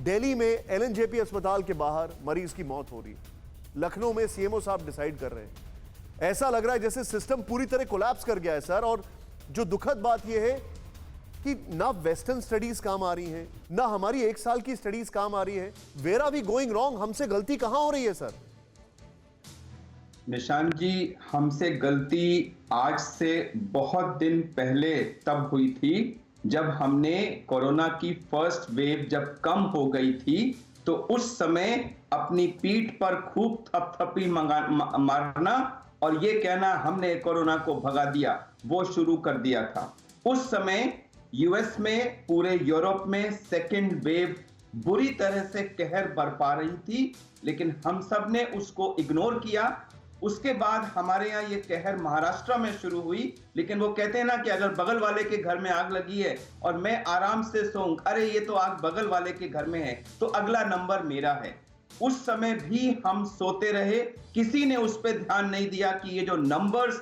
दिल्ली में एलएनजेपी अस्पताल के बाहर मरीज की मौत हो रही है। लखनऊ में सीएमओ साहब डिसाइड कर रहे हैं। ऐसा लग रहा है जैसे सिस्टम पूरी तरह कोलैप्स कर गया है सर। और जो दुखद बात यह है कि ना वेस्टर्न स्टडीज काम आ रही हैं, ना हमारी 1 साल की स्टडीज काम आ रही है। Where are we going wrong? हमसे गलती कहां हो रही है सर? निशांत जी, हमसे गलती आज से बहुत दिन पहले तब हुई थी जब हमने कोरोना की फर्स्ट वेव जब कम हो गई थी, तो उस समय अपनी पीठ पर खूब थपथपी मारना और ये कहना हमने कोरोना को भगा दिया, वो शुरू कर दिया था। उस समय यूएस में, पूरे यूरोप में सेकेंड वेव बुरी तरह से कहर बरपा रही थी, लेकिन हम सब ने उसको इग्नोर किया। उसके बाद हमारे यहाँ ये कहर महाराष्ट्र में शुरू हुई, लेकिन वो कहते हैं ना कि अगर बगल वाले के घर में आग लगी है और मैं आराम से सोऊं, अरे ये तो आग बगल वाले के घर में है तो अगला नंबर मेरा है। उस समय भी हम सोते रहे, किसी ने उस पर ध्यान नहीं दिया कि ये जो नंबर्स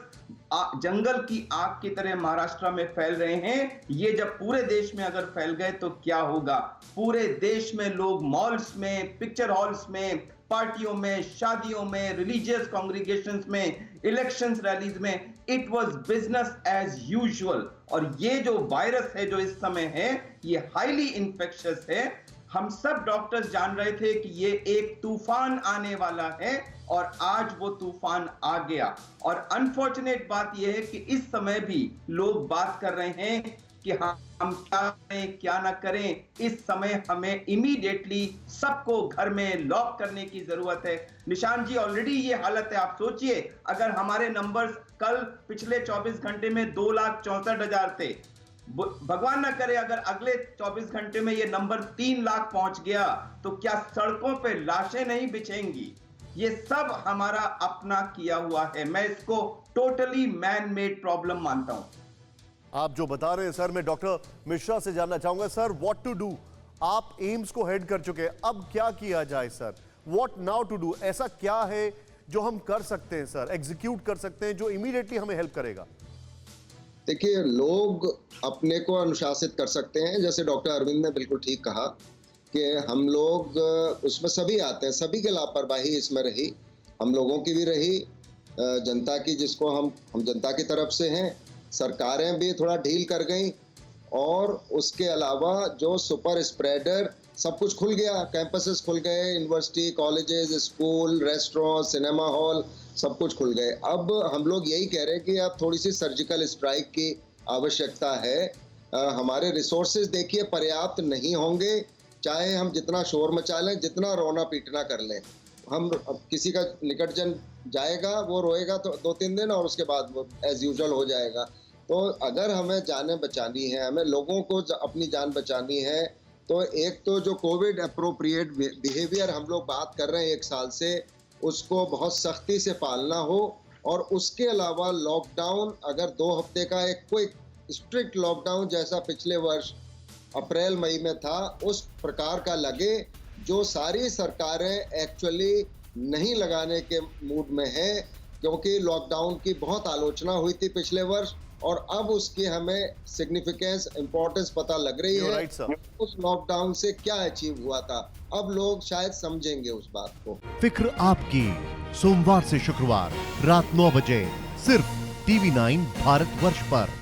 जंगल की आग की तरह महाराष्ट्र में फैल रहे हैं, ये जब पूरे देश में अगर फैल गए तो क्या होगा। पूरे देश में लोग मॉल्स में, पिक्चर हॉल्स में, पार्टियों में, शादियों में, रिलीजियस कांग्रीगेशंस में, इलेक्शंस रैलीज में, it was business as usual. और ये जो वायरस है जो इस समय है, ये हाईली इंफेक्शियस है। हम सब डॉक्टर्स जान रहे थे कि ये एक तूफान आने वाला है और आज वो तूफान आ गया। और अनफॉर्चुनेट बात यह है कि इस समय भी लोग बात कर रहे हैं कि हम क्या करें क्या ना करें। इस समय हमें इमीडिएटली सबको घर में लॉक करने की जरूरत है। निशांत जी, ऑलरेडी ये हालत है। आप सोचिए, अगर हमारे नंबर्स कल पिछले 24 घंटे में 2,64,000 थे, भगवान ना करे अगर अगले 24 घंटे में ये नंबर 3 लाख पहुंच गया, तो क्या सड़कों पे लाशें नहीं बिछेंगी? ये सब हमारा अपना किया हुआ है। मैं इसको टोटली मैन मेड प्रॉब्लम मानता हूं। आप जो बता रहे हैं सर, मैं डॉक्टर मिश्रा से जानना चाहूंगा सर, व्हाट टू डू। आप एम्स को हेड कर चुके हैं, अब क्या किया जाए sir? What now to do? ऐसा क्या है जो हम कर सकते हैं सर, एग्जीक्यूट कर सकते हैं, जो इमीडिएटली हमें हेल्प करेगा? देखिए, लोग अपने को अनुशासित कर सकते हैं। जैसे डॉक्टर अरविंद ने बिल्कुल ठीक कहा कि हम लोग उसमें सभी आते हैं, सभी की लापरवाही इसमें रही, हम लोगों की भी रही, जनता की, जिसको हम जनता की तरफ से हैं। सरकारें भी थोड़ा ढील कर गई और उसके अलावा जो सुपर स्प्रेडर, सब कुछ खुल गया, कैंपसेस खुल गए, university, colleges, school, restaurant, cinema hall, सब कुछ खुल गए। अब हम लोग यही कह रहे हैं कि अब थोड़ी सी सर्जिकल स्ट्राइक की आवश्यकता है। हमारे रिसोर्सेज देखिए पर्याप्त नहीं होंगे, चाहे हम जितना शोर मचा लें, जितना रोना पीटना कर लें। हम किसी का निकटजन जाएगा, वो रोएगा तो 2-3 दिन और उसके बाद वो एज यूजुअल हो जाएगा। तो अगर हमें जानें बचानी है, हमें लोगों को अपनी जान बचानी है, तो एक तो जो कोविड अप्रोप्रिएट बिहेवियर हम लोग बात कर रहे हैं 1 साल से, उसको बहुत सख्ती से पालना हो। और उसके अलावा लॉकडाउन, अगर 2 हफ्ते का एक क्विक स्ट्रिक्ट लॉकडाउन जैसा पिछले वर्ष अप्रैल मई में था, उस प्रकार का लगे, जो सारी सरकारें एक्चुअली नहीं लगाने के मूड में है, क्योंकि लॉकडाउन की बहुत आलोचना हुई थी पिछले वर्ष और अब उसकी हमें सिग्निफिकेंस, इंपॉर्टेंस पता लग रही है। उस लॉकडाउन से क्या अचीव हुआ था, अब लोग शायद समझेंगे उस बात को। फिक्र आपकी, सोमवार से शुक्रवार रात 9 बजे सिर्फ TV9 भारतवर्ष पर।